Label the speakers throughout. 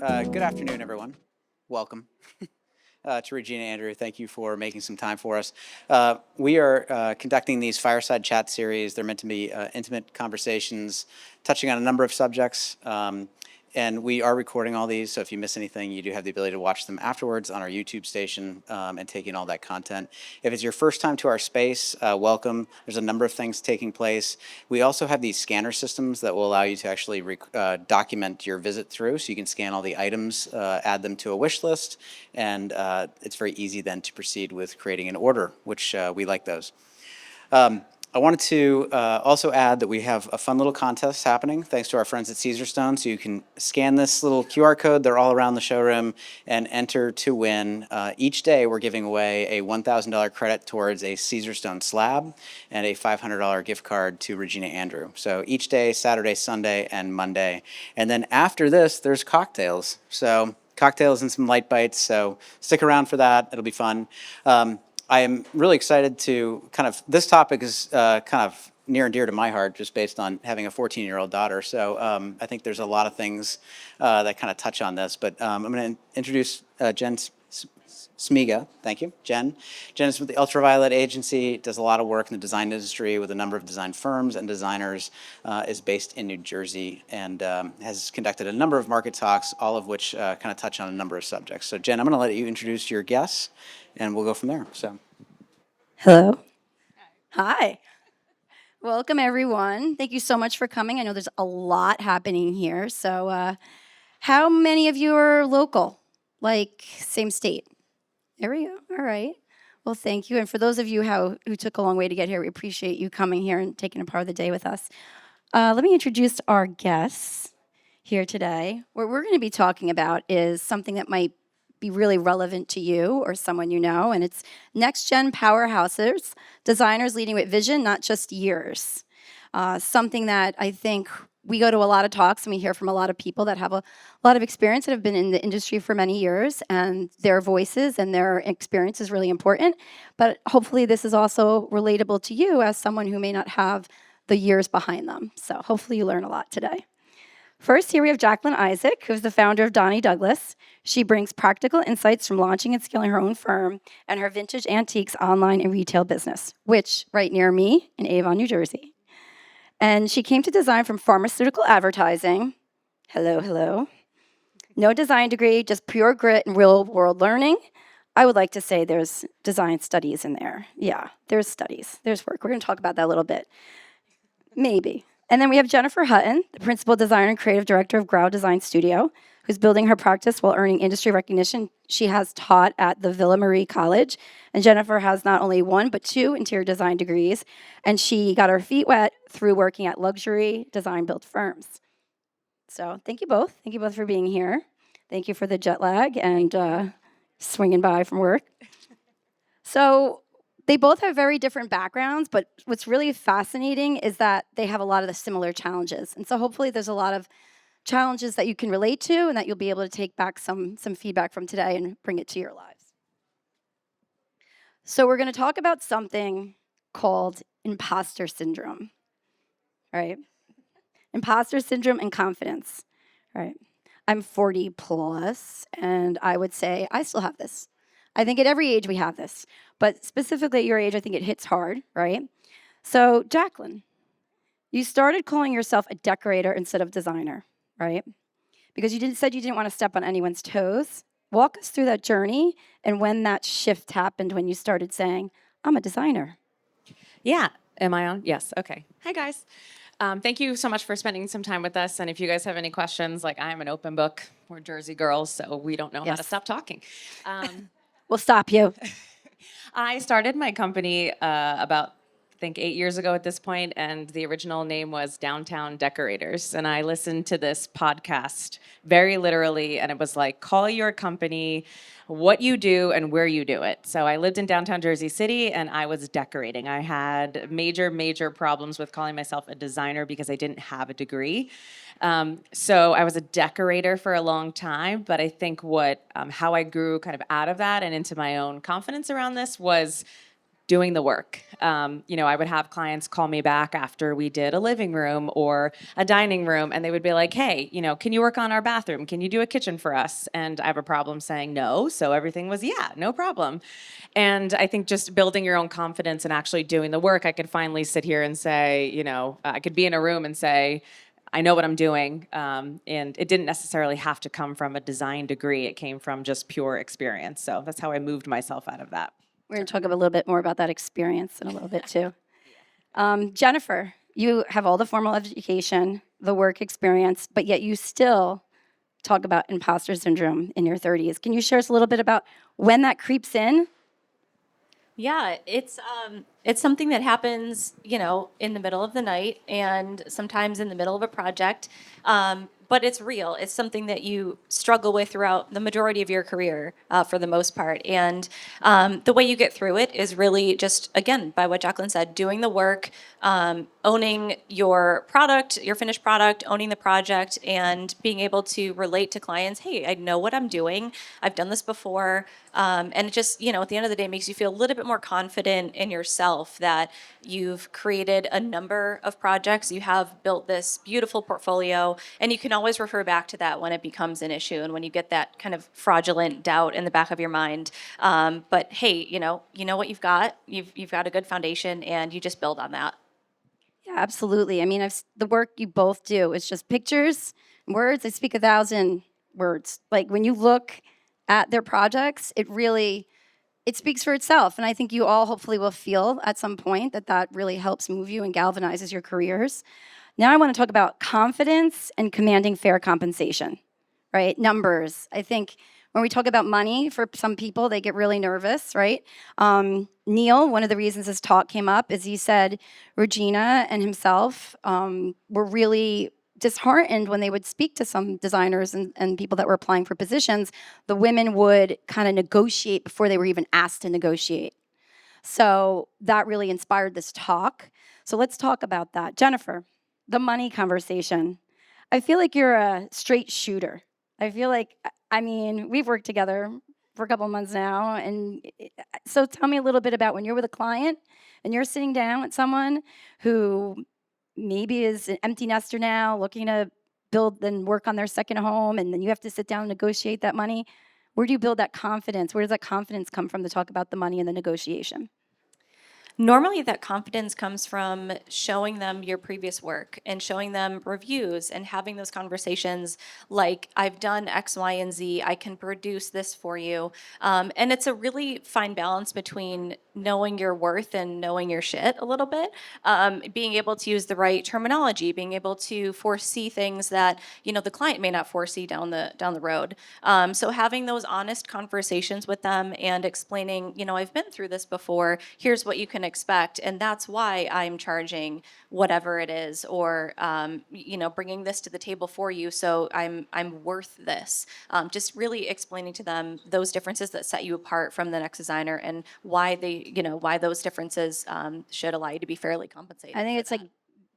Speaker 1: Good afternoon, everyone. Welcome to Regina, Andrew. Thank you for making some time for us. We are conducting these fireside chat series. They're meant to be intimate conversations touching on a number of subjects. And we are recording all these, so if you miss anything, you do have the ability to watch them afterwards on our YouTube station and take in all that content. If it's your first time to our space, welcome. There's a number of things taking place. We also have these scanner systems that will allow you to actually document your visit through, so you can scan all the items, add them to a wish list, and it's very easy then to proceed with creating an order, which we like those. I wanted to also add that we have a fun little contest happening thanks to our friends at Caesarstone. So you can scan this little QR code. They're all around the showroom and enter to win. Each day we're giving away a $1,000 credit towards a Caesarstone slab and a $500 gift card to Regina Andrew. So each day, Saturday, Sunday, and Monday. And then after this, there's cocktails. So cocktails and some light bites. So stick around for that. It'll be fun. I am really excited to this topic is kind of near and dear to my heart just based on having a 14-year-old daughter. So I think there's a lot of things that kind of touch on this. But I'm going to introduce Jen Smiga. Thank you, Jen. Jen is with the Ultraviolet Agency, does a lot of work in the design industry with a number of design firms and designers, is based in New Jersey, and has conducted a number of market talks, all of which kind of touch on a number of subjects. So Jen, I'm going to let you introduce your guests, and we'll go from there. So,
Speaker 2: hello. Hi. Welcome, everyone. Thank you so much for coming. I know there's a lot happening here. So how many of you are local? Like, same state? There we go. All right. Well, thank you. And for those of you who took a long way to get here, we appreciate you coming here and taking a part of the day with us. Let me introduce our guests here today. What we're going to be talking about is something that might be really relevant to you or someone you know, and it's next-gen powerhouses, designers leading with vision, not just years. Something that I think we go to a lot of talks and we hear from a lot of people that have a lot of experience that have been in the industry for many years, and their voices and their experience is really important. But hopefully this is also relatable to you as someone who may not have the years behind them. So hopefully you learn a lot today. First, here we have Jaclyn Isaac, who's the founder of Donnie Douglas. She brings practical insights from launching and scaling her own firm and her vintage antiques online and retail business, which right near me in Avon, New Jersey. And she came to design from pharmaceutical advertising. Hello. No design degree, just pure grit and real world learning. I would like to say there's design studies in there. Yeah, there's studies, there's work. We're going to talk about that a little bit. Maybe. And then we have Jennifer Hutton, the principal designer and creative director of Grau Design Studio, who's building her practice while earning industry recognition. She has taught at the Villa Marie College, and Jennifer has not only one, but two interior design degrees, and she got her feet wet through working at luxury design-built firms. So thank you both. Thank you both for being here. Thank you for the jet lag and swinging by from work. So they both have very different backgrounds, but what's really fascinating is that they have a lot of the similar challenges. And so hopefully there's a lot of challenges that you can relate to and that you'll be able to take back some feedback from today and bring it to your lives. So we're going to talk about something called imposter syndrome, right? Imposter syndrome and confidence, right? I'm 40 plus, and I would say I still have this. I think at every age we have this, but specifically at your age, I think it hits hard, right? So, Jaclyn, you started calling yourself a decorator instead of designer, right? Because you said you didn't want to step on anyone's toes. Walk us through that journey and when that shift happened when you started saying, I'm a designer.
Speaker 3: Yeah. Am I on? Yes. Okay. Hi, guys. Thank you so much for spending some time with us. And if you guys have any questions, I'm an open book. We're Jersey girls, so we don't know how to stop talking.
Speaker 2: We'll stop you.
Speaker 3: I started my company about, I think, 8 years ago at this point, and the original name was Downtown Decorators. And I listened to this podcast very literally, and it was like, call your company, what you do, and where you do it. So I lived in downtown Jersey City, and I was decorating. I had major problems with calling myself a designer because I didn't have a degree. So I was a decorator for a long time, but I think how I grew kind of out of that and into my own confidence around this was doing the work. I would have clients call me back after we did a living room or a dining room, and they would be like, hey, can you work on our bathroom? Can you do a kitchen for us? And I have a problem saying no. So everything was, yeah, no problem. And I think just building your own confidence and actually doing the work, I could finally sit here and say, I could be in a room and say, I know what I'm doing. And it didn't necessarily have to come from a design degree. It came from just pure experience. So that's how I moved myself out of that.
Speaker 2: We're going to talk a little bit more about that experience in a little bit too. Jennifer, you have all the formal education, the work experience, but yet you still talk about imposter syndrome in your 30s. Can you share us a little bit about when that creeps in?
Speaker 4: Yeah, it's something that happens, in the middle of the night and sometimes in the middle of a project. But it's real. It's something that you struggle with throughout the majority of your career, for the most part. And the way you get through it is really just, again, by what Jaclyn said, doing the work, owning your product, your finished product, owning the project, and being able to relate to clients. Hey, I know what I'm doing. I've done this before. And it just, at the end of the day, makes you feel a little bit more confident in yourself that you've created a number of projects. You have built this beautiful portfolio, and you can always refer back to that when it becomes an issue and when you get that kind of fraudulent doubt in the back of your mind. But hey, you know what you've got. You've got a good foundation, and you just build on that.
Speaker 2: Yeah, absolutely. I mean, the work you both do is just pictures, words. They speak 1,000 words. Like when you look at their projects, it speaks for itself. And I think you all hopefully will feel at some point that really helps move you and galvanizes your careers. Now I want to talk about confidence and commanding fair compensation, right? Numbers. I think when we talk about money, for some people, they get really nervous, right? Neil, one of the reasons this talk came up is he said Regina and himself were really disheartened when they would speak to some designers and people that were applying for positions. The women would kind of negotiate before they were even asked to negotiate. So that really inspired this talk. So let's talk about that. Jennifer, the money conversation. I feel like you're a straight shooter. We've worked together for a couple of months now. And so tell me a little bit about when you're with a client and you're sitting down with someone who maybe is an empty nester now, looking to build and work on their second home, and then you have to sit down and negotiate that money. Where do you build that confidence? Where does that confidence come from to talk about the money and the negotiation?
Speaker 4: Normally, that confidence comes from showing them your previous work and showing them reviews and having those conversations like, I've done X, Y, and Z. I can produce this for you. And it's a really fine balance between knowing your worth and knowing your shit a little bit. Being able to use the right terminology, being able to foresee things that, the client may not foresee down the road. So having those honest conversations with them and explaining, I've been through this before. Here's what you can expect, and that's why I'm charging whatever it is, or bringing this to the table for you, so I'm worth this. Just really explaining to them those differences that set you apart from the next designer, and why why those differences should allow you to be fairly compensated.
Speaker 2: I think it's like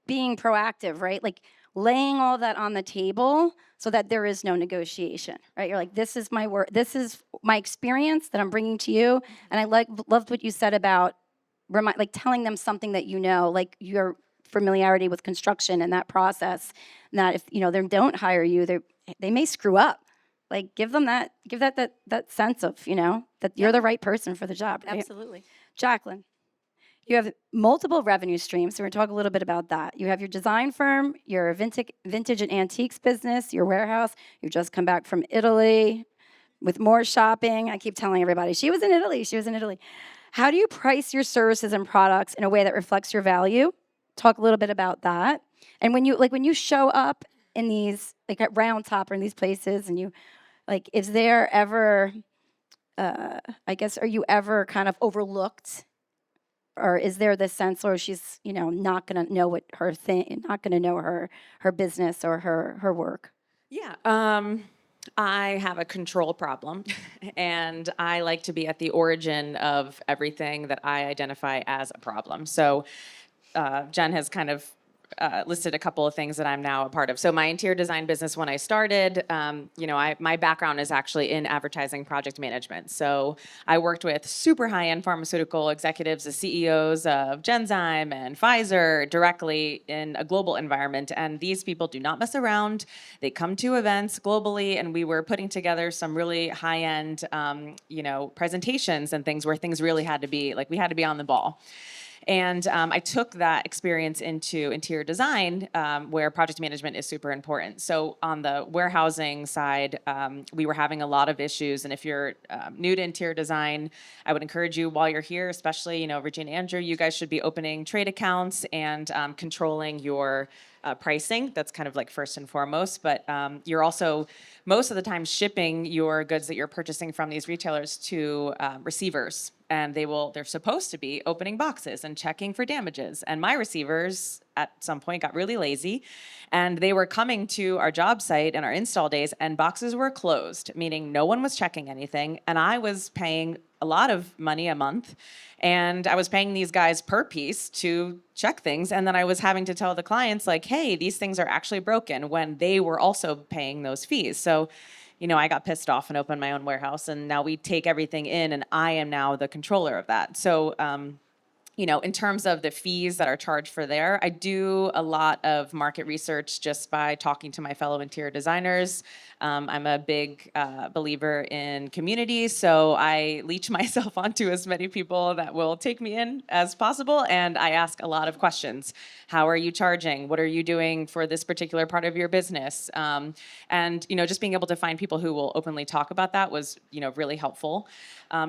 Speaker 2: being proactive, right? Like laying all that on the table so that there is no negotiation, right? You're like, this is my work, this is my experience that I'm bringing to you, and I loved what you said about telling them something that like your familiarity with construction and that process, and that if they don't hire you, they may screw up. Like give that sense of that you're the right person for the job. Right?
Speaker 4: Absolutely.
Speaker 2: Jaclyn, you have multiple revenue streams, so we're going to talk a little bit about that. You have your design firm, your vintage and antiques business, your warehouse. You've just come back from Italy with more shopping. I keep telling everybody she was in Italy. How do you price your services and products in a way that reflects your value? Talk a little bit about that. And when you show up in these, like at Round Top or in these places, and is there ever, are you ever kind of overlooked? Or is there this sense where she's, not going to know not going to know her business or her work?
Speaker 3: Yeah. I have a control problem, and I like to be at the origin of everything that I identify as a problem. So Jen has kind of listed a couple of things that I'm now a part of. So my interior design business, when I started, my background is actually in advertising project management. So I worked with super high-end pharmaceutical executives, the CEOs of Genzyme and Pfizer directly in a global environment. And these people do not mess around. They come to events globally, and we were putting together some really high-end, presentations and things where things really had to be, like we had to be on the ball. And I took that experience into interior design, where project management is super important. So on the warehousing side, we were having a lot of issues. And if you're new to interior design, I would encourage you while you're here, especially, Regina, Andrew, you guys should be opening trade accounts and controlling your pricing. That's kind of like first and foremost. But you're also most of the time shipping your goods that you're purchasing from these retailers to receivers. And they're supposed to be opening boxes and checking for damages. And my receivers at some point got really lazy, and they were coming to our job site and our install days, and boxes were closed, meaning no one was checking anything. And I was paying a lot of money a month, and I was paying these guys per piece to check things. And then I was having to tell the clients, like, hey, these things are actually broken, when they were also paying those fees. So I got pissed off and opened my own warehouse, and now we take everything in, and I am now the controller of that. So, in terms of the fees that are charged for there, I do a lot of market research just by talking to my fellow interior designers. I'm a big believer in community, so I leech myself onto as many people that will take me in as possible, and I ask a lot of questions. How are you charging? What are you doing for this particular part of your business? And just being able to find people who will openly talk about that was, really helpful.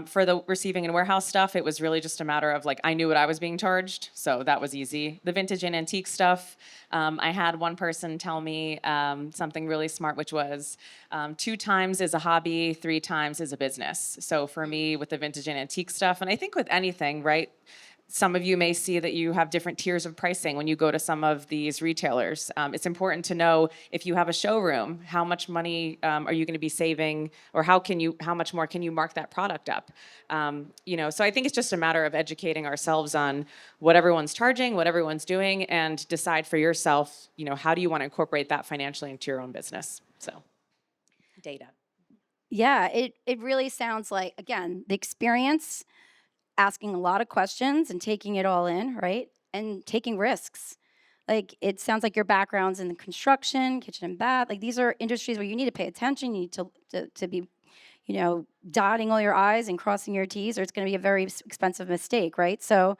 Speaker 3: For the receiving and warehouse stuff, it was really just a matter of, like, I knew what I was being charged, so that was easy. The vintage and antique stuff, I had one person tell me something really smart, which was 2 times is a hobby, 3 times is a business. So for me, with the vintage and antique stuff, and I think with anything, right? Some of you may see that you have different tiers of pricing when you go to some of these retailers. It's important to know, if you have a showroom, how much money are you going to be saving, or how much more can you mark that product up? So I think it's just a matter of educating ourselves on what everyone's charging, what everyone's doing, and decide for yourself, how do you want to incorporate that financially into your own business? So, data.
Speaker 2: Yeah, it really sounds like, again, the experience, asking a lot of questions and taking it all in, right? And taking risks. Like, it sounds like your background's in the construction, kitchen and bath. Like, these are industries where you need to pay attention. You need to be, dotting all your I's and crossing your T's, or it's going to be a very expensive mistake, right? So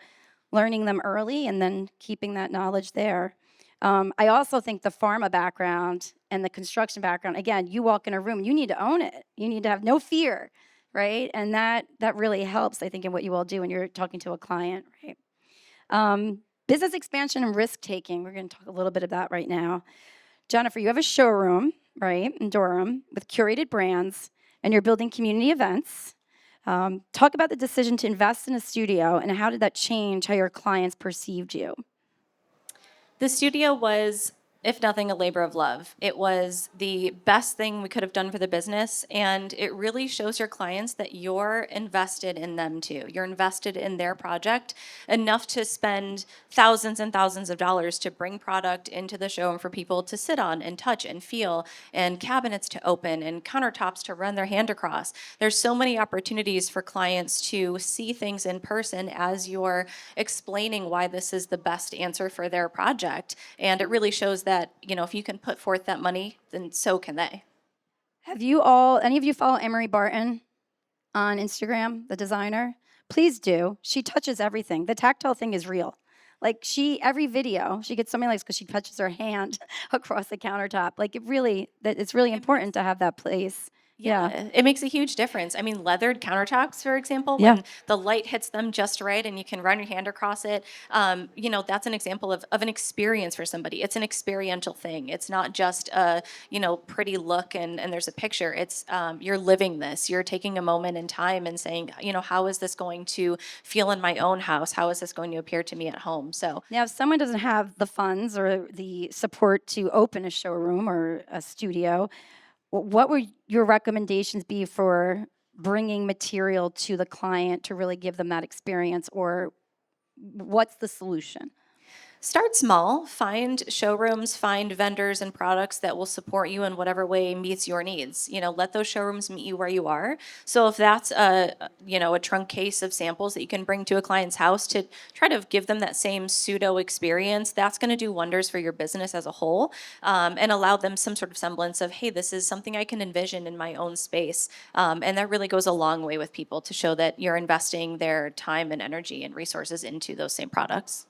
Speaker 2: learning them early and then keeping that knowledge there. I also think the pharma background and the construction background, again, you walk in a room, you need to own it. You need to have no fear, right? And that really helps, I think, in what you all do when you're talking to a client, right? Business expansion and risk taking, we're going to talk a little bit of that right now. Jennifer, you have a showroom, right, in Durham with curated brands, and you're building community events. Talk about the decision to invest in a studio, and how did that change how your clients perceived you?
Speaker 4: The studio was, if nothing, a labor of love. It was the best thing we could have done for the business, and it really shows your clients that you're invested in them too. You're invested in their project enough to spend thousands and thousands of dollars to bring product into the showroom for people to sit on and touch and feel, and cabinets to open and countertops to run their hand across. There's so many opportunities for clients to see things in person as you're explaining why this is the best answer for their project, and it really shows that, if you can put forth that money, then so can they.
Speaker 2: Have any of you follow Emery Barton on Instagram, the designer? Please do. She touches everything. The tactile thing is real. Like, every video, she gets so many likes because she touches her hand across the countertop. Like, it's really important to have that place. Yeah.
Speaker 4: It makes a huge difference. I mean, leathered countertops, for example,
Speaker 2: Yeah.
Speaker 4: when the light hits them just right and you can run your hand across it, that's an example of an experience for somebody. It's an experiential thing. It's not just a, pretty look and there's a picture. It's you're living this. You're taking a moment in time and saying, how is this going to feel in my own house? How is this going to appear to me at home? So
Speaker 2: Now, if someone doesn't have the funds or the support to open a showroom or a studio, what would your recommendations be for bringing material to the client to really give them that experience, or what's the solution?
Speaker 4: Start small, find showrooms, find vendors and products that will support you in whatever way meets your needs. Let those showrooms meet you where you are. So if that's a trunk case of samples that you can bring to a client's house to try to give them that same pseudo experience, that's going to do wonders for your business as a whole, and allow them some sort of semblance of, hey, this is something I can envision in my own space. And that really goes a long way with people to show that you're investing their time and energy and resources into those same products.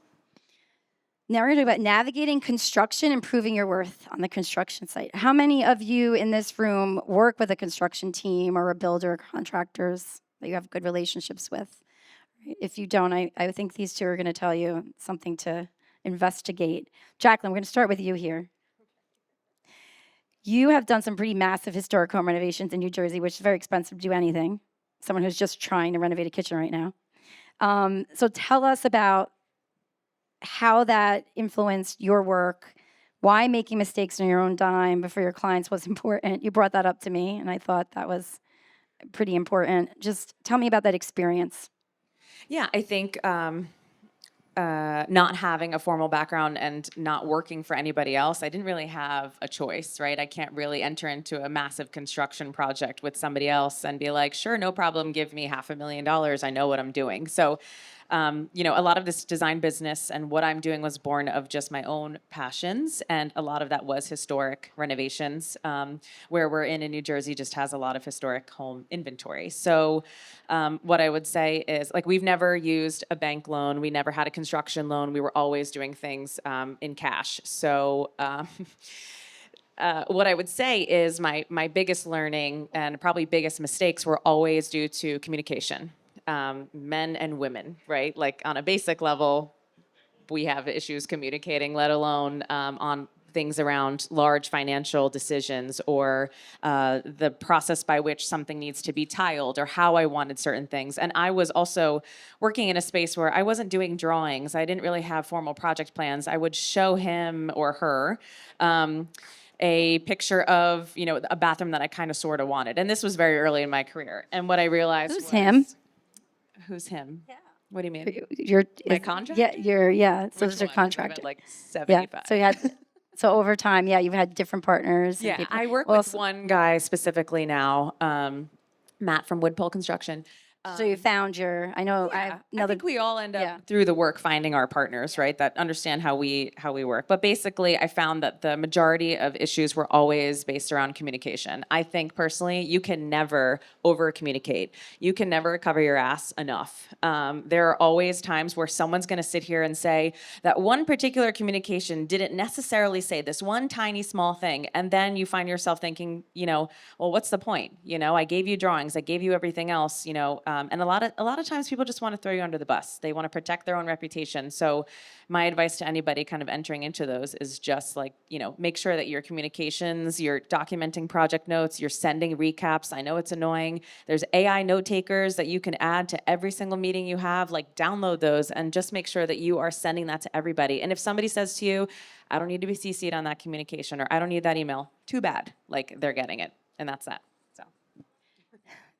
Speaker 2: Now we're going to talk about navigating construction, improving your worth on the construction site. How many of you in this room work with a construction team or a builder or contractors that you have good relationships with? If you don't, I think these two are going to tell you something to investigate. Jaclyn, we're going to start with you here. You have done some pretty massive historic home renovations in New Jersey, which is very expensive to do anything. Someone who's just trying to renovate a kitchen right now. So tell us about how that influenced your work, why making mistakes on your own dime before your clients was important. You brought that up to me, and I thought that was pretty important. Just tell me about that experience.
Speaker 3: Yeah, I think not having a formal background and not working for anybody else, I didn't really have a choice, right? I can't really enter into a massive construction project with somebody else and be like, sure, no problem, give me $500,000. I know what I'm doing. So, a lot of this design business and what I'm doing was born of just my own passions. And a lot of that was historic renovations. Where we're in New Jersey just has a lot of historic home inventory. So what I would say is, like, we've never used a bank loan. We never had a construction loan. We were always doing things in cash. So what I would say is my biggest learning and probably biggest mistakes were always due to communication. Men and women, right? Like, on a basic level, we have issues communicating, let alone on things around large financial decisions or the process by which something needs to be tiled or how I wanted certain things. And I was also working in a space where I wasn't doing drawings. I didn't really have formal project plans. I would show him or her a picture of, a bathroom that I kind of sort of wanted. And this was very early in my career. And what I realized
Speaker 2: Who's
Speaker 3: was...
Speaker 2: him?
Speaker 3: Who's him? Yeah. What do you mean?
Speaker 2: My
Speaker 3: contract?
Speaker 2: Yeah. So
Speaker 3: Which
Speaker 2: this is your
Speaker 3: one? 'Cause I've
Speaker 2: contract.
Speaker 3: had, like, 75.
Speaker 2: Yeah. So over time, you've had different partners. and
Speaker 3: Yeah,
Speaker 2: people.
Speaker 3: I work
Speaker 2: Well,
Speaker 3: with one guy specifically now, Matt from Woodpole Construction.
Speaker 2: So you found I know I have
Speaker 3: I
Speaker 2: another.
Speaker 3: think we all end up
Speaker 2: yeah.
Speaker 3: through the work finding our partners, right? That understand how we work. But basically, I found that the majority of issues were always based around communication. I think personally, you can never over communicate. You can never cover your ass enough. There are always times where someone's going to sit here and say that one particular communication didn't necessarily say this one tiny small thing, and then you find yourself thinking, well, what's the point? I gave you drawings, I gave you everything else, and a lot of times people just want to throw you under the bus. They want to protect their own reputation. So my advice to anybody kind of entering into those is just like, make sure that your communications, you're documenting project notes, you're sending recaps. I know it's annoying. There's AI note takers that you can add to every single meeting you have. Like, download those and just make sure that you are sending that to everybody. And if somebody says to you, I don't need to be CC'd on that communication, or I don't need that email, too bad. Like, they're getting it. And that's that.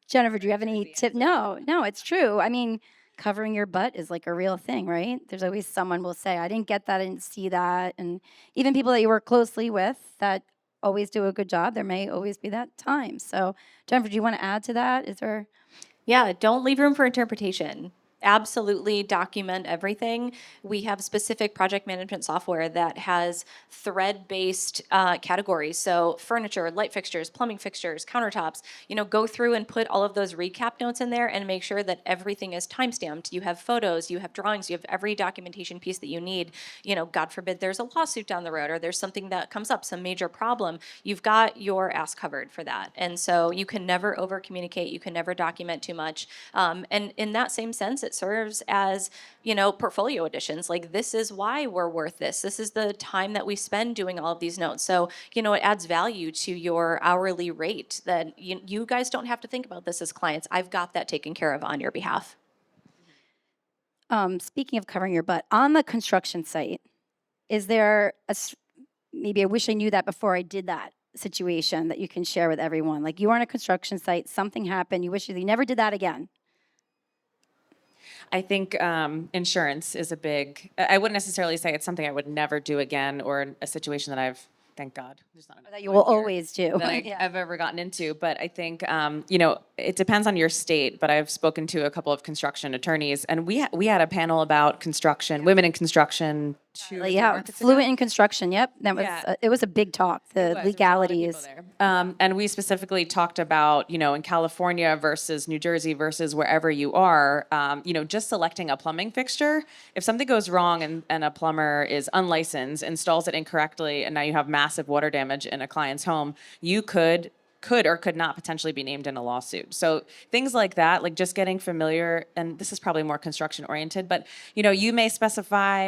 Speaker 2: Jennifer, do you have any tip? No, it's true. I mean, covering your butt is like a real thing, right? There's always someone will say, I didn't get that, I didn't see that. And even people that you work closely with that always do a good job, there may always be that time. So Jennifer, do you want to add to that? Is there...
Speaker 4: Yeah, don't leave room for interpretation. Absolutely document everything. We have specific project management software that has thread-based categories. So furniture, light fixtures, plumbing fixtures, countertops, go through and put all of those recap notes in there and make sure that everything is time-stamped. You have photos, you have drawings, you have every documentation piece that you need. God forbid there's a lawsuit down the road or there's something that comes up, some major problem. You've got your ass covered for that. And so you can never over-communicate. You can never document too much. And in that same sense, it serves as, portfolio additions. Like, this is why we're worth this. This is the time that we spend doing all of these notes. So, it adds value to your hourly rate that you guys don't have to think about this as clients. I've got that taken care of on your behalf.
Speaker 2: Speaking of covering your butt, on the construction site, is there maybe I wish I knew that before I did that situation that you can share with everyone? Like, you are on a construction site, something happened, you wish you never did that again.
Speaker 3: I think insurance is a big. I wouldn't necessarily say it's something I would never do again, or a situation that I've, thank God, there's not
Speaker 2: That you will
Speaker 3: anyone here
Speaker 2: always do.
Speaker 3: that
Speaker 2: Yeah.
Speaker 3: I've ever gotten into. But I think it depends on your state. But I've spoken to a couple of construction attorneys, and we had a panel about construction, women in construction. 2 or 3
Speaker 2: Yeah,
Speaker 3: markets ago.
Speaker 2: fluent in construction. Yep, that was
Speaker 3: Yeah.
Speaker 2: it was a big talk. The
Speaker 3: There was a lot of people
Speaker 2: legalities.
Speaker 3: there. And we specifically talked about, in California versus New Jersey versus wherever you are, just selecting a plumbing fixture. If something goes wrong and a plumber is unlicensed, installs it incorrectly, and now you have massive water damage in a client's home, you could or could not potentially be named in a lawsuit. So things like that, like just getting familiar, and this is probably more construction oriented, but you may specify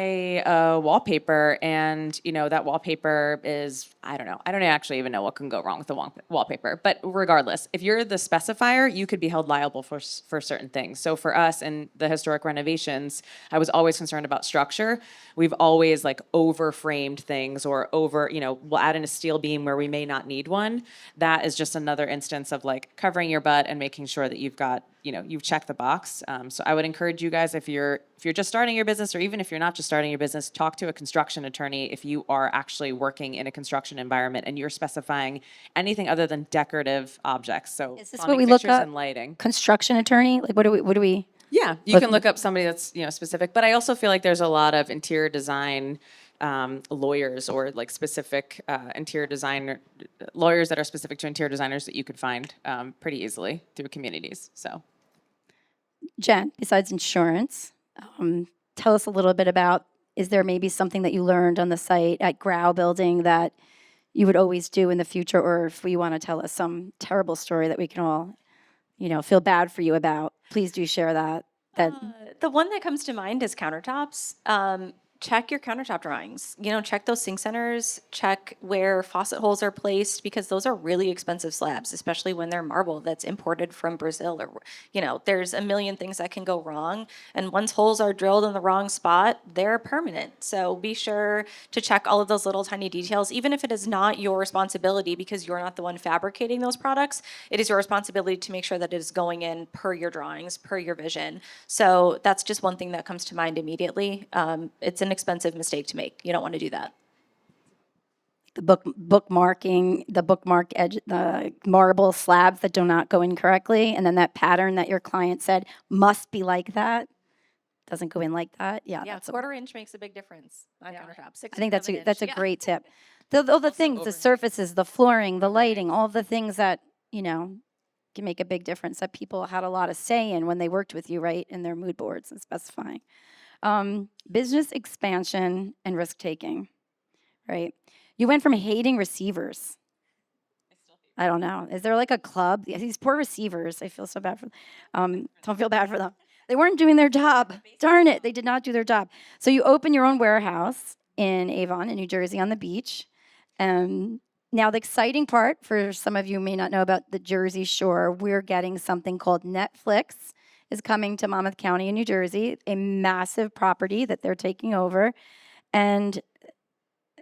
Speaker 3: a wallpaper, and that wallpaper is, I don't know. I don't actually even know what can go wrong with the wallpaper. But regardless, if you're the specifier, you could be held liable for certain things. So for us in the historic renovations, I was always concerned about structure. We've always like over framed things, or we'll add in a steel beam where we may not need one. That is just another instance of like covering your butt and making sure that you've got, you've checked the box. So I would encourage you guys, if you're just starting your business, or even if you're not just starting your business, talk to a construction attorney if you are actually working in a construction environment and you're specifying anything other than decorative objects. So
Speaker 2: Is this what
Speaker 3: plumbing
Speaker 2: we look
Speaker 3: fixtures
Speaker 2: up?
Speaker 3: and lighting.
Speaker 2: Construction attorney? Like what do we?
Speaker 3: Yeah, you can look up somebody that's specific. But I also feel like there's a lot of interior design lawyers, or like specific interior designer lawyers that are specific to interior designers that you could find pretty easily through communities. So,
Speaker 2: Jen, besides insurance, tell us a little bit about, is there maybe something that you learned on the site at Grau Building that you would always do in the future, or if we want to tell us some terrible story that we can all, feel bad for you about, please do share that.
Speaker 4: The one that comes to mind is countertops. Check your countertop drawings. Check those sink centers. Check where faucet holes are placed, because those are really expensive slabs, especially when they're marble that's imported from Brazil. Or, there's a million things that can go wrong. And once holes are drilled in the wrong spot, they're permanent. So be sure to check all of those little tiny details, even if it is not your responsibility because you're not the one fabricating those products. It is your responsibility to make sure that it is going in per your drawings, per your vision. So that's just one thing that comes to mind immediately. It's an expensive mistake to make. You don't want to do that.
Speaker 2: The bookmarking, the bookmark edge, the marble slabs that do not go in correctly, and then that pattern that your client said must be like that doesn't go in like that. Yeah,
Speaker 4: Yeah,
Speaker 2: that's
Speaker 4: quarter inch makes a big difference on countertops.
Speaker 2: I think that's
Speaker 4: that's
Speaker 2: a great tip. All the things, the surfaces, the flooring, the lighting, all of the things that can make a big difference that people had a lot of say in when they worked with you, right, in their mood boards and specifying. Business expansion and risk taking, right? You went from hating receivers. I don't know. Is there like a club? These poor receivers. I feel so bad for them. Don't feel bad for them. They weren't doing their job. Darn it. They did not do their job. So you open your own warehouse in Avon, in New Jersey, on the beach. Now, the exciting part, for some of you who may not know about the Jersey Shore, we're getting something called Netflix is coming to Monmouth County in New Jersey, a massive property that they're taking over. And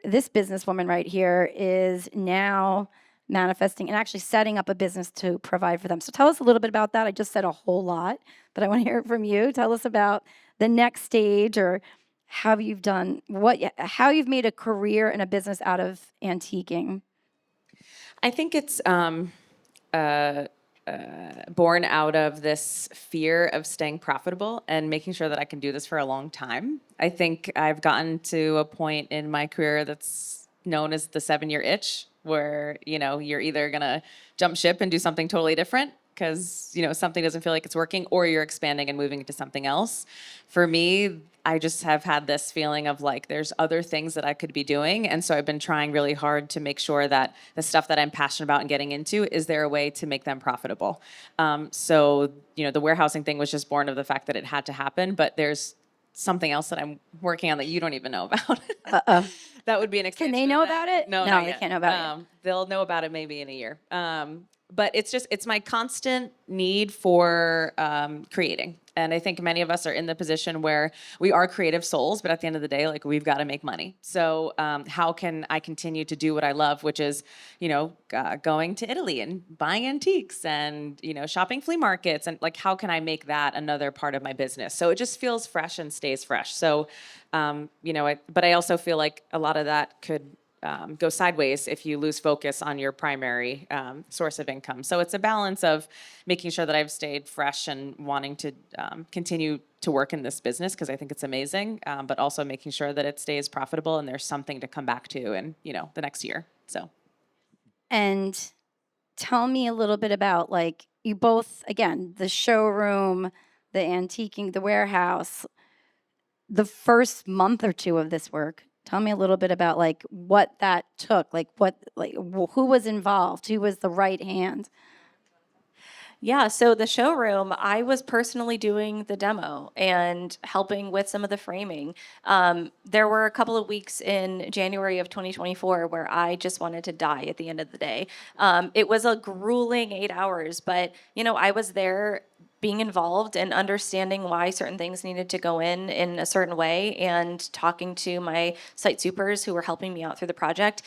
Speaker 2: this businesswoman right here is now manifesting and actually setting up a business to provide for them. So tell us a little bit about that. I just said a whole lot, but I want to hear it from you. Tell us about the next stage, or how you've how you've made a career and a business out of antiquing.
Speaker 3: I think it's born out of this fear of staying profitable and making sure that I can do this for a long time. I think I've gotten to a point in my career that's known as the 7-year itch, where you're either gonna jump ship and do something totally different because something doesn't feel like it's working, or you're expanding and moving into something else. For me, I just have had this feeling of like there's other things that I could be doing, and so I've been trying really hard to make sure that the stuff that I'm passionate about and getting into, is there a way to make them profitable? So the warehousing thing was just born of the fact that it had to happen, but there's something else that I'm working on that you don't even know about. That would be an extension.
Speaker 2: Can they know about it?
Speaker 3: No,
Speaker 2: No,
Speaker 3: not
Speaker 2: they
Speaker 3: yet.
Speaker 2: can't know about it.
Speaker 3: They'll know about it maybe in a year. but it's my constant need for creating. And I think many of us are in the position where we are creative souls, but at the end of the day, like, we've got to make money. So how can I continue to do what I love, which is, going to Italy and buying antiques and, shopping flea markets, and like, how can I make that another part of my business? So it just feels fresh and stays fresh. So, but I also feel like a lot of that could go sideways if you lose focus on your primary source of income. So it's a balance of making sure that I've stayed fresh and wanting to continue to work in this business because I think it's amazing, but also making sure that it stays profitable and there's something to come back to in the next year. So.
Speaker 2: And tell me a little bit about, like, you both, again, the showroom, the antiquing, the warehouse, the first month or two of this work. Tell me a little bit about, like, what that took, who was involved, who was the right hand.
Speaker 4: Yeah, so the showroom, I was personally doing the demo and helping with some of the framing. There were a couple of weeks in January of 2024 where I just wanted to die at the end of the day. It was a grueling 8 hours, but I was there being involved and understanding why certain things needed to go in a certain way and talking to my site supers who were helping me out through the project.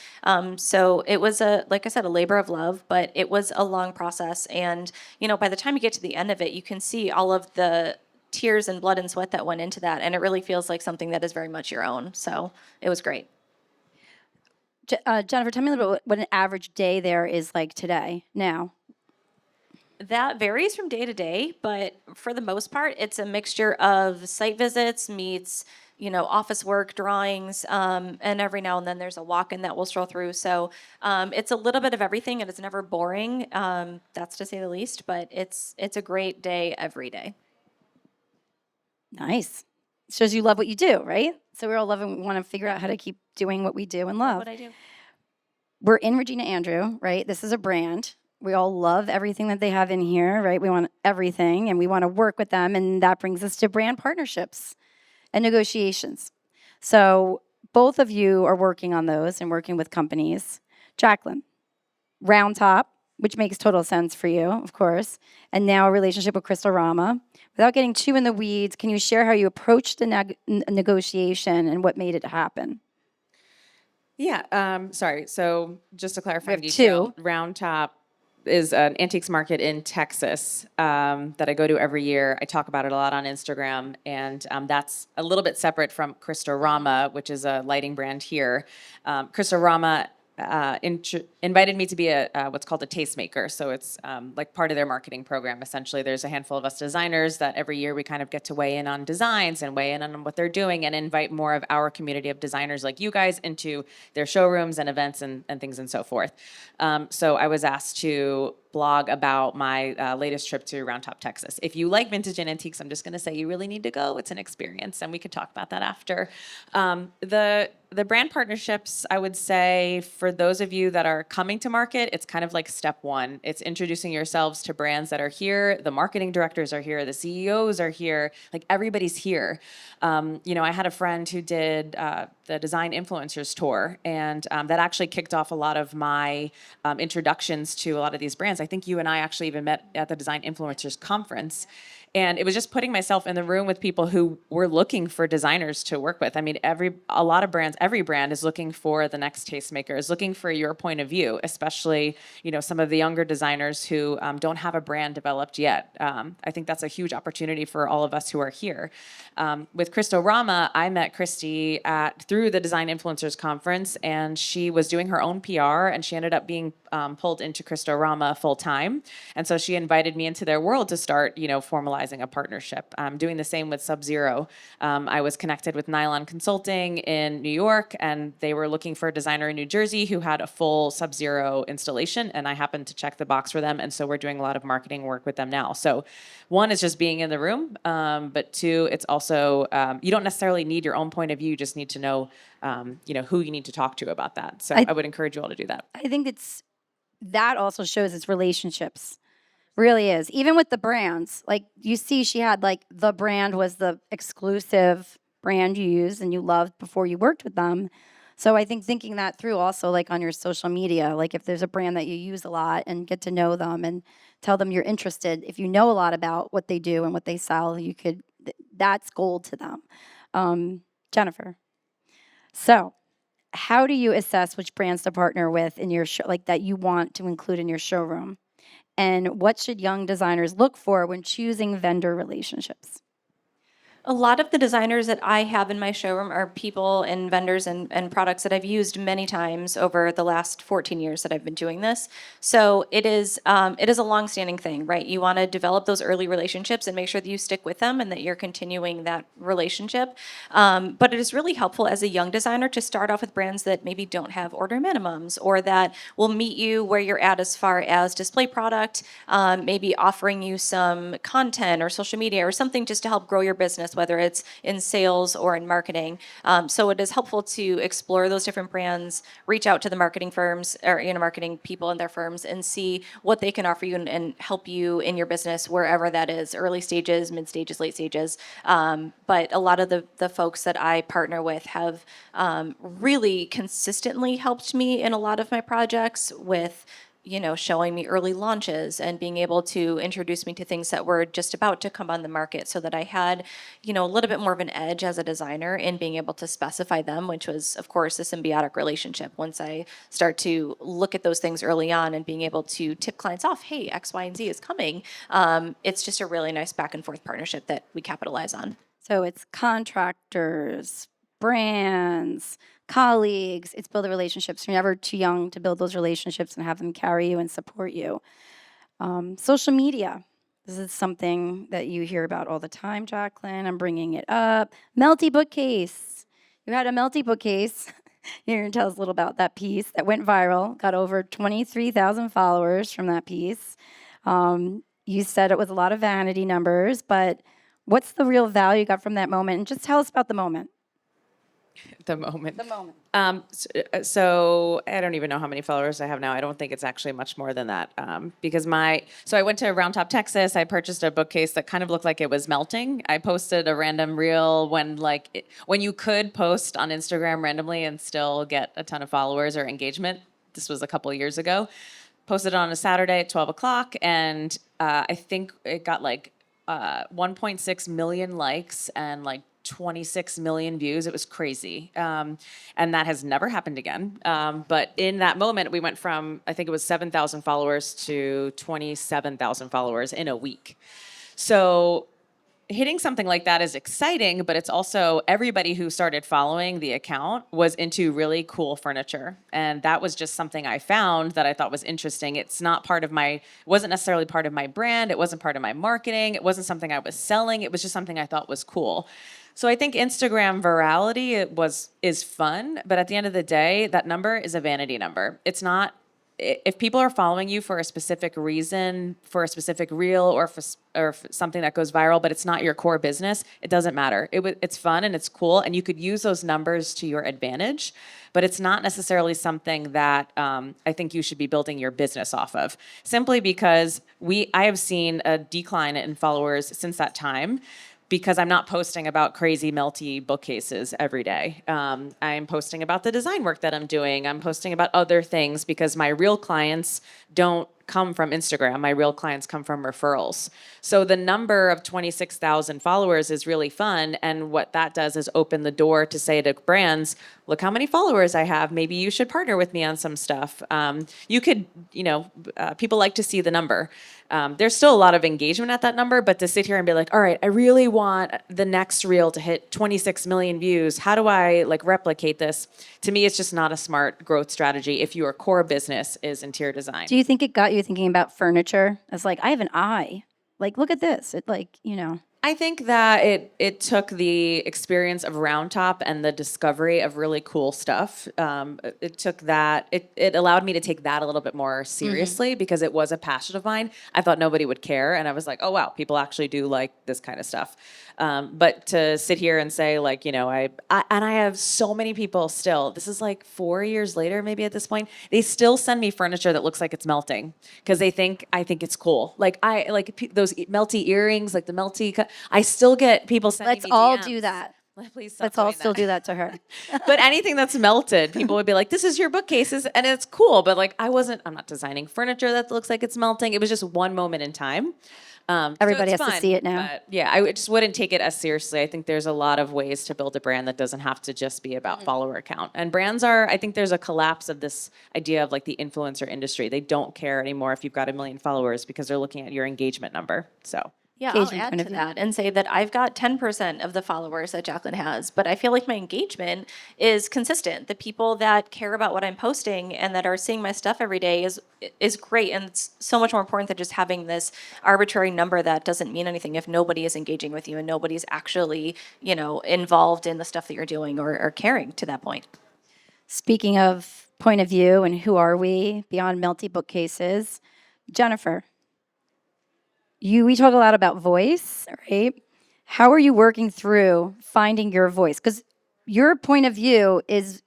Speaker 4: So it was like I said, a labor of love, but it was a long process. And, by the time you get to the end of it, you can see all of the tears and blood and sweat that went into that. And it really feels like something that is very much your own. So it was great.
Speaker 2: Jennifer, tell me a little bit what an average day there is like today, now.
Speaker 4: That varies from day to day, but for the most part, it's a mixture of site visits meets, office work, drawings, and every now and then there's a walk-in that we'll stroll through. So it's a little bit of everything, and it's never boring. That's to say the least, but it's a great day every day.
Speaker 2: Nice. Shows you love what you do, right? So we're all loving, want to figure out how to keep doing what we do and love.
Speaker 4: What I do.
Speaker 2: We're in Regina Andrew, right? This is a brand. We all love everything that they have in here, right? We want everything, and we want to work with them, and that brings us to brand partnerships and negotiations. So both of you are working on those and working with companies. Jaclyn, Round Top, which makes total sense for you, of course, and now a relationship with Crystal Rama. Without getting too in the weeds, can you share how you approached the negotiation and what made it happen?
Speaker 3: Yeah, sorry. So just to clarify in
Speaker 2: We have
Speaker 3: detail,
Speaker 2: two.
Speaker 3: Round Top is an antiques market in Texas that I go to every year. I talk about it a lot on Instagram, and that's a little bit separate from Rama, which is a lighting brand here. Rama invited me to be a what's called a tastemaker. So it's like part of their marketing program. Essentially, there's a handful of us designers that every year we kind of get to weigh in on designs and weigh in on what they're doing and invite more of our community of designers like you guys into their showrooms and events and things and so forth. So I was asked to blog about my latest trip to Round Top, Texas. If you like vintage and antiques, I'm just going to say you really need to go. It's an experience, and we could talk about that after. The brand partnerships, I would say, for those of you that are coming to market, it's kind of like step one. It's introducing yourselves to brands that are here. The marketing directors are here. The CEOs are here. Like, everybody's here. I had a friend who did the Design Influencers Tour, and that actually kicked off a lot of my introductions to a lot of these brands. I think you and I actually even met at the Design Influencers Conference. And it was just putting myself in the room with people who were looking for designers to work with. I mean, a lot of brands, every brand is looking for the next tastemaker, is looking for your point of view, especially, some of the younger designers who don't have a brand developed yet. I think that's a huge opportunity for all of us who are here. With Crystal Rama, I met Christy through the Design Influencers Conference, and she was doing her own PR, and she ended up being pulled into Crystal Rama full time. And so she invited me into their world to start, formalizing a partnership. I'm doing the same with Sub-Zero. I was connected with Nylon Consulting in New York, and they were looking for a designer in New Jersey who had a full Sub-Zero installation, and I happened to check the box for them, and so we're doing a lot of marketing work with them now. So one is just being in the room, but two, it's also, you don't necessarily need your own point of view, you just need to know, who you need to talk to about that. So I would encourage you all to do that.
Speaker 2: I think that also shows its relationships. Really is. Even with the brands, like, you see, she had, like, the brand was the exclusive brand you used and you loved before you worked with them. So I think thinking that through also, like on your social media, like if there's a brand that you use a lot and get to know them and tell them you're interested, if you know a lot about what they do and what they sell, you could, that's gold to them. Jennifer. So, how do you assess which brands to partner with in your show, like that you want to include in your showroom? And what should young designers look for when choosing vendor relationships?
Speaker 4: A lot of the designers that I have in my showroom are people and vendors and products that I've used many times over the last 14 years that I've been doing this. So it is a long-standing thing, right? You want to develop those early relationships and make sure that you stick with them and that you're continuing that relationship. But it is really helpful as a young designer to start off with brands that maybe don't have order minimums or that will meet you where you're at as far as display product, maybe offering you some content or social media or something just to help grow your business, whether it's in sales or in marketing. So it is helpful to explore those different brands, reach out to the marketing firms or marketing people in their firms and see what they can offer you and help you in your business wherever that is, early stages, mid stages, late stages. But a lot of the folks that I partner with have really consistently helped me in a lot of my projects with showing me early launches and being able to introduce me to things that were just about to come on the market so that I had, a little bit more of an edge as a designer in being able to specify them, which was, of course, a symbiotic relationship. Once I start to look at those things early on and being able to tip clients off, hey, X, Y, and Z is coming, it's just a really nice back and forth partnership that we capitalize on.
Speaker 2: So it's contractors, brands, colleagues. It's build the relationships. You're never too young to build those relationships and have them carry you and support you. Social media. This is something that you hear about all the time, Jaclyn. I'm bringing it up. Melty bookcase. You had a melty bookcase. You're going to tell us a little about that piece that went viral, got over 23,000 followers from that piece. You said it was a lot of vanity numbers, but what's the real value you got from that moment? And just tell us about the moment.
Speaker 3: The moment.
Speaker 2: The moment.
Speaker 3: So I don't even know how many followers I have now. I don't think it's actually much more than that. Because I went to Round Top, Texas. I purchased a bookcase that kind of looked like it was melting. I posted a random reel when you could post on Instagram randomly and still get a ton of followers or engagement. This was a couple of years ago. Posted it on a Saturday at 12 o'clock, and I think it got 1.6 million likes and 26 million views. It was crazy. And that has never happened again. But in that moment, we went from, I think it was 7,000 followers to 27,000 followers in a week. So hitting something like that is exciting, but it's also everybody who started following the account was into really cool furniture. And that was just something I found that I thought was interesting. It wasn't necessarily part of my brand. It wasn't part of my marketing. It wasn't something I was selling. It was just something I thought was cool. So I think Instagram virality is fun, but at the end of the day, that number is a vanity number. It's not. If people are following you for a specific reason, for a specific reel, or for something that goes viral, but it's not your core business, it doesn't matter. It's fun and it's cool, and you could use those numbers to your advantage, but it's not necessarily something that I think you should be building your business off of. Simply because I have seen a decline in followers since that time, because I'm not posting about crazy melty bookcases every day. I'm posting about the design work that I'm doing. I'm posting about other things because my real clients don't come from Instagram. My real clients come from referrals. So the number of 26,000 followers is really fun. And what that does is open the door to say to brands, look how many followers I have. Maybe you should partner with me on some stuff. People like to see the number. There's still a lot of engagement at that number, but to sit here and be like, all right, I really want the next reel to hit 26 million views. How do I replicate this? To me, it's just not a smart growth strategy if your core business is interior design.
Speaker 2: Do you think it got you thinking about furniture? As I have an eye. Look at this.
Speaker 3: I think that it took the experience of Round Top and the discovery of really cool stuff. It allowed me to take that a little bit more seriously because it was a passion of mine. I thought nobody would care, and I was like, oh wow, people actually do like this kind of stuff. But to sit here and say I have so many people still. This is 4 years later, maybe at this point, they still send me furniture that looks like it's melting because I think it's cool. Those melty earrings, the melty. I still get people sending
Speaker 2: Let's
Speaker 3: me
Speaker 2: all
Speaker 3: DMs.
Speaker 2: do that.
Speaker 3: Please stop
Speaker 2: Let's all
Speaker 3: doing
Speaker 2: still
Speaker 3: that.
Speaker 2: do that to her.
Speaker 3: But anything that's melted, people would be like, "This is your bookcases," and it's cool. But like, I'm not designing furniture that looks like it's melting. It was just one moment in time. So
Speaker 2: Everybody
Speaker 3: it's
Speaker 2: has to
Speaker 3: fun,
Speaker 2: see it now.
Speaker 3: But yeah, just wouldn't take it as seriously. I think there's a lot of ways to build a brand that doesn't have to just be about follower count. And brands I think there's a collapse of this idea of like the influencer industry. They don't care anymore if you've got 1 million followers because they're looking at your engagement number. So.
Speaker 4: Yeah, I'll
Speaker 2: Engagement
Speaker 4: add
Speaker 2: point of
Speaker 4: to
Speaker 2: view.
Speaker 4: that and say that I've got 10% of the followers that Jaclyn has, but I feel like my engagement is consistent. The people that care about what I'm posting and that are seeing my stuff every day is great, and it's so much more important than just having this arbitrary number that doesn't mean anything if nobody is engaging with you and nobody's actually, involved in the stuff that you're doing or caring to that point.
Speaker 2: Speaking of point of view and who are we beyond melty bookcases, Jennifer, we talk a lot about voice, right? How are you working through finding your voice? Because your point of view is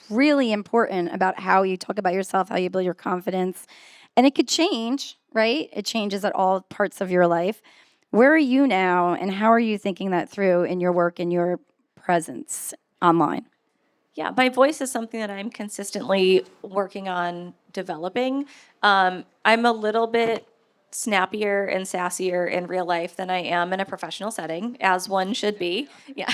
Speaker 2: really important about how you talk about yourself, how you build your confidence. And it could change, right? It changes at all parts of your life. Where are you now, and how are you thinking that through in your work and your presence online?
Speaker 4: Yeah, my voice is something that I'm consistently working on developing. I'm a little bit snappier and sassier in real life than I am in a professional setting, as one should be. Yeah.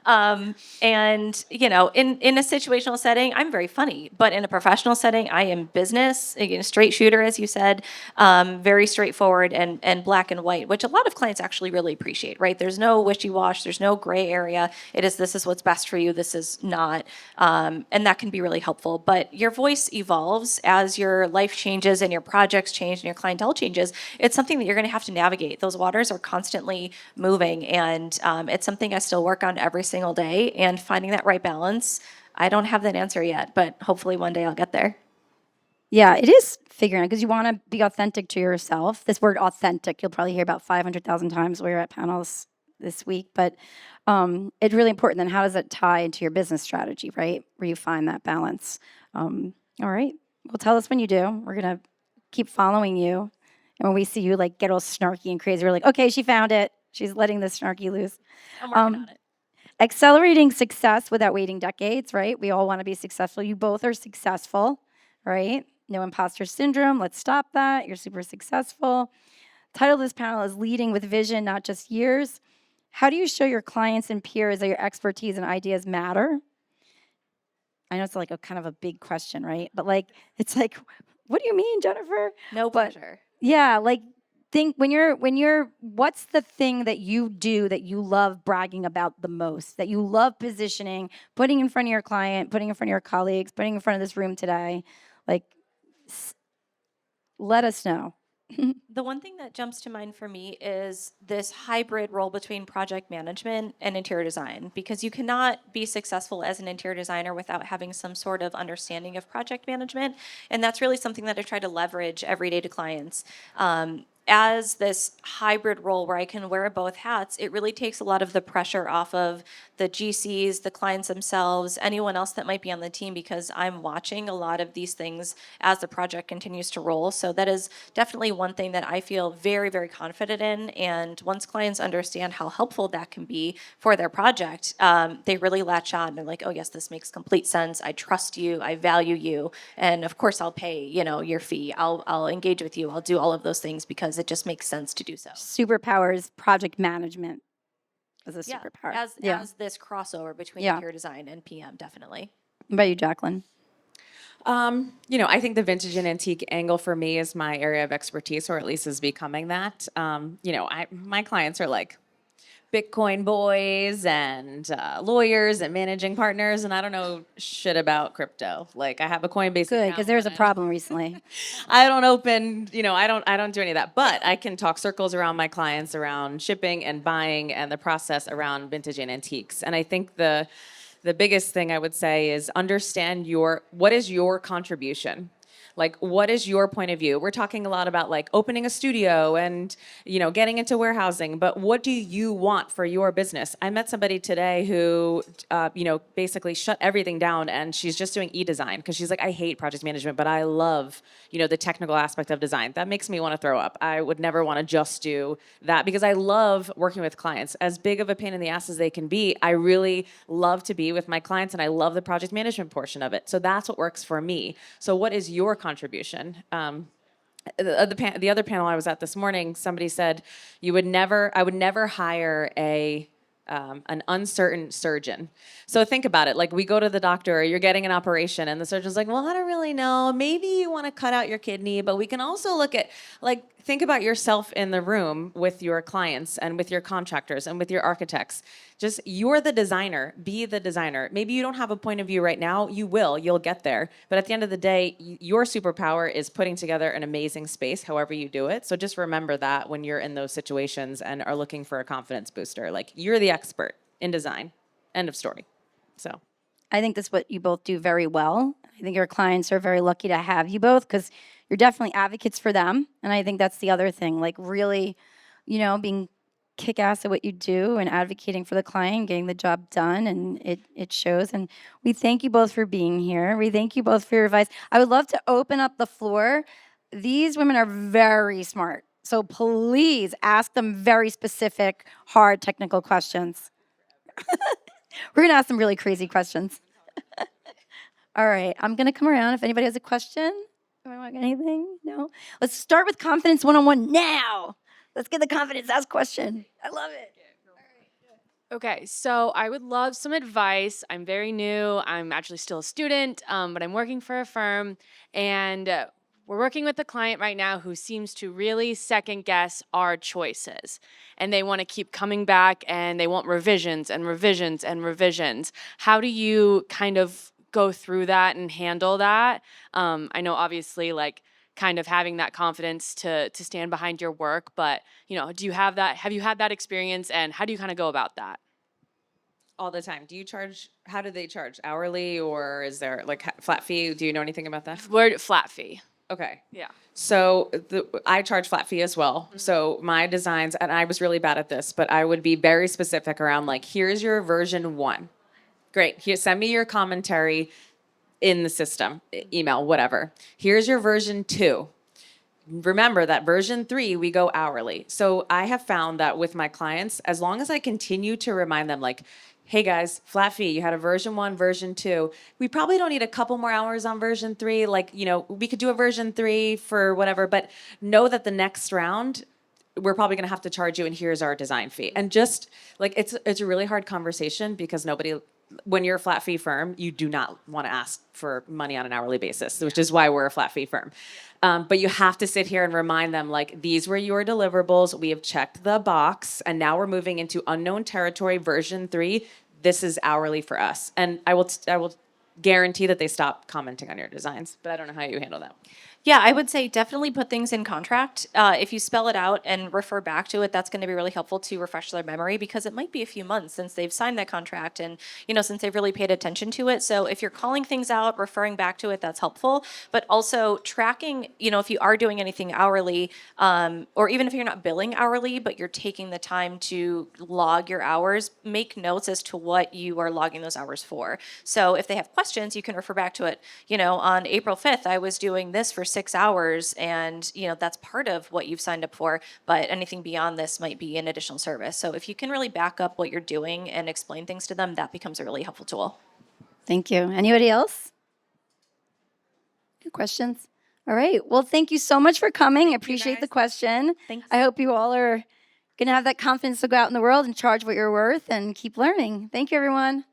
Speaker 4: And in a situational setting, I'm very funny, but in a professional setting, I am business, straight shooter, as you said, very straightforward and black and white, which a lot of clients actually really appreciate, right? There's no wishy-wash, there's no gray area. This is what's best for you, this is not. And that can be really helpful. But your voice evolves as your life changes and your projects change and your clientele changes. It's something that you're going to have to navigate. Those waters are constantly moving, and it's something I still work on every single day. And finding that right balance, I don't have that answer yet, but hopefully one day I'll get there.
Speaker 2: Yeah, it is figuring out because you want to be authentic to yourself. This word authentic, you'll probably hear about 500,000 times while you're at panels this week. But it's really important. Then how does it tie into your business strategy, right? Where you find that balance. All right. Well, tell us when you do. We're going to keep following you. And when we see you like get all snarky and crazy, we're like, okay, she found it. She's letting the snarky loose.
Speaker 4: I'm working on it.
Speaker 2: Accelerating success without waiting decades, right? We all want to be successful. You both are successful, right? No imposter syndrome. Let's stop that. You're super successful. Title of this panel is Leading with Vision, Not Just Years. How do you show your clients and peers that your expertise and ideas matter? I know it's like a kind of a big question, right? But it's like, what do you mean, Jennifer?
Speaker 4: No pleasure.
Speaker 2: Yeah, like think when you're what's the thing that you do that you love bragging about the most, that you love positioning, putting in front of your client, putting in front of your colleagues, putting in front of this room today? Like, let us know.
Speaker 4: The one thing that jumps to mind for me is this hybrid role between project management and interior design, because you cannot be successful as an interior designer without having some sort of understanding of project management. And that's really something that I try to leverage every day to clients. As this hybrid role where I can wear both hats, it really takes a lot of the pressure off of the GCs, the clients themselves, anyone else that might be on the team, because I'm watching a lot of these things as the project continues to roll. So that is definitely one thing that I feel very, very confident in. And once clients understand how helpful that can be for their project, they really latch on. They're like, oh yes, this makes complete sense. I trust you. I value you. And of course I'll pay, your fee. I'll engage with you. I'll do all of those things because it just makes sense to do so.
Speaker 2: Superpowers project management as a superpower.
Speaker 4: As this crossover between interior design and PM, definitely.
Speaker 2: What about you, Jaclyn?
Speaker 3: I think the vintage and antique angle for me is my area of expertise, or at least is becoming that. My clients are like Bitcoin boys and lawyers and managing partners, and I don't know shit about crypto. Like I have a Coinbase
Speaker 2: Good,
Speaker 3: account,
Speaker 2: because there was a
Speaker 3: but
Speaker 2: problem recently.
Speaker 3: I don't open, I don't do any of that. But I can talk circles around my clients around shipping and buying and the process around vintage and antiques. And I think the biggest thing I would say is understand what is your contribution. Like, what is your point of view? We're talking a lot about like opening a studio and, getting into warehousing, but what do you want for your business? I met somebody today who, basically shut everything down, and she's just doing e-design because she's like, I hate project management, but I love, the technical aspect of design. That makes me want to throw up. I would never want to just do that because I love working with clients. As big of a pain in the ass as they can be, I really love to be with my clients, and I love the project management portion of it. So that's what works for me. So what is your contribution? The other panel I was at this morning, somebody said, I would never hire an uncertain surgeon. So think about it. Like, we go to the doctor, or you're getting an operation, and the surgeon's like, well, I don't really know. Maybe you want to cut out your kidney, but we can also look at, like, think about yourself in the room with your clients and with your contractors and with your architects. Just, you're the designer. Be the designer. Maybe you don't have a point of view right now. You will. You'll get there. But at the end of the day, your superpower is putting together an amazing space, however you do it. So just remember that when you're in those situations and are looking for a confidence booster. Like, you're the expert in design. End of story. So
Speaker 2: I think that's what you both do very well. I think your clients are very lucky to have you both because you're definitely advocates for them. And I think that's the other thing, like really, being kick-ass at what you do and advocating for the client, getting the job done, and it shows. And we thank you both for being here. We thank you both for your advice. I would love to open up the floor. These women are very smart. So please ask them very specific, hard technical questions. We're going to ask some really crazy questions. All right, I'm going to come around. If anybody has a question, anything? No? Let's start with confidence one-on-one now. Let's get the confidence ask question. I love it.
Speaker 5: Okay, so I would love some advice. I'm very new. I'm actually still a student, but I'm working for a firm, and we're working with a client right now who seems to really second guess our choices. And they want to keep coming back, and they want revisions and revisions and revisions. How do you kind of go through that and handle that? I know obviously like kind of having that confidence to stand behind your work, but do you have that? Have you had that experience, and how do you kind of go about that?
Speaker 3: all the time. How do they charge? Hourly, or is there like flat fee? Do you know anything about that?
Speaker 5: We're flat fee.
Speaker 3: Okay.
Speaker 5: Yeah.
Speaker 3: So I charge flat fee as well. Mm-hmm. So my designs, and I was really bad at this, but I would be very specific around like, here's your version 1. Great. Here, send me your commentary in the system, email, whatever. Here's your version 2. Remember that version 3, we go hourly. So I have found that with my clients, as long as I continue to remind them like, hey guys, flat fee, you had a version 1, version 2. We probably don't need a couple more hours on version 3. Like, we could do a version 3 for whatever, but know that the next round, we're probably going to have to charge you, and here's our design fee. And just like, it's a really hard conversation because when you're a flat fee firm, you do not want to ask for money on an hourly basis, which is why we're a flat fee firm. But you have to sit here and remind them, like, these were your deliverables. We have checked the box, and now we're moving into unknown territory, version 3. This is hourly for us. And I will guarantee that they stop commenting on your designs. But I don't know how you handle that.
Speaker 4: Yeah, I would say definitely put things in contract. If you spell it out and refer back to it, that's going to be really helpful to refresh their memory because it might be a few months since they've signed that contract and, since they've really paid attention to it. So if you're calling things out, referring back to it, that's helpful. But also tracking, if you are doing anything hourly, or even if you're not billing hourly, but you're taking the time to log your hours, make notes as to what you are logging those hours for. So if they have questions, you can refer back to it. On April 5th, I was doing this for 6 hours, and that's part of what you've signed up for, but anything beyond this might be an additional service. So if you can really back up what you're doing and explain things to them, that becomes a really helpful tool.
Speaker 2: Thank you. Anybody else? Good questions? All right. Well, thank you so much for coming. I appreciate the question.
Speaker 4: Thanks.
Speaker 2: I hope you all are going to have that confidence to go out in the world and charge what you're worth and keep learning. Thank you, everyone.